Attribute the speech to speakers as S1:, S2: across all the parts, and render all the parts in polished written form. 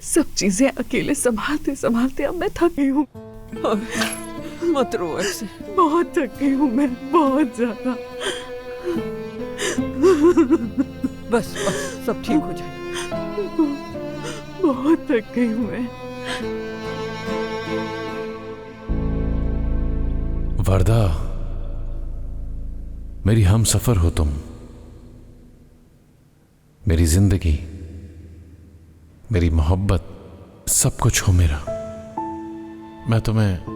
S1: सब चीजें अकेले संभालते संभालते अब मैं थक गई हूँ।
S2: मत रो ऐसे।
S1: बहुत थक गई हूँ मैं, बहुत ज्यादा।
S2: बस बस सब ठीक हो जाए।
S1: बहुत थक गई हूँ मैं।
S3: वर्दा, मेरी हम सफर हो तुम, मेरी जिंदगी, मेरी मोहब्बत, सब कुछ हो मेरा। मैं तुम्हें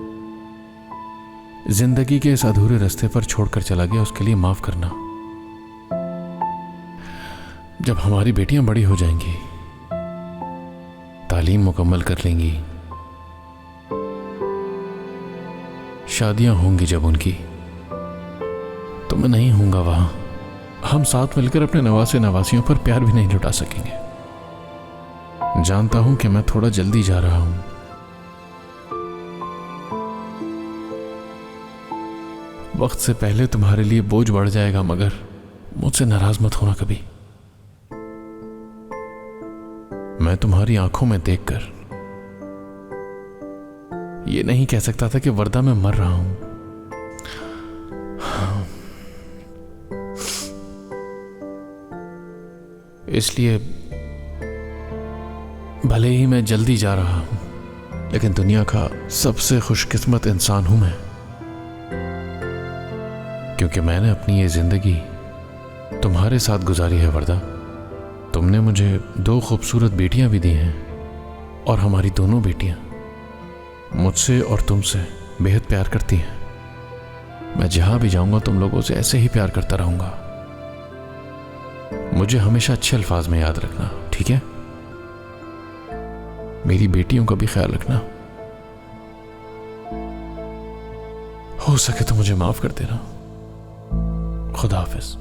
S3: जिंदगी के इस अधूरे रास्ते पर छोड़कर चला गया, उसके लिए माफ करना। जब हमारी बेटियां बड़ी हो जाएंगी, तालीम मुकम्मल कर लेंगी, शादियां होंगी जब उनकी, तो मैं नहीं हूंगा वहां। हम साथ मिलकर अपने नवासे नवासियों पर प्यार भी नहीं लुटा सकेंगे। जानता हूं कि मैं थोड़ा जल्दी जा रहा हूं, वक्त से पहले तुम्हारे लिए बोझ बढ़ जाएगा, मगर मुझसे नाराज मत होना कभी। मैं तुम्हारी आंखों में देखकर ये नहीं कह सकता था कि वर्दा मैं मर रहा हूं। इसलिए भले ही मैं जल्दी जा रहा हूं, लेकिन दुनिया का सबसे खुशकिस्मत इंसान हूं मैं, क्योंकि मैंने अपनी ये जिंदगी तुम्हारे साथ गुजारी है वर्दा। तुमने मुझे 2 खूबसूरत बेटियां भी दी हैं, और हमारी दोनों बेटियां मुझसे और तुमसे बेहद प्यार करती हैं। मैं जहां भी जाऊंगा तुम लोगों से ऐसे ही प्यार करता रहूंगा। मुझे हमेशा अच्छे अल्फाज में याद रखना, ठीक है? मेरी बेटियों का भी ख्याल रखना। हो सके तो मुझे माफ कर देना। खुदा हाफिज।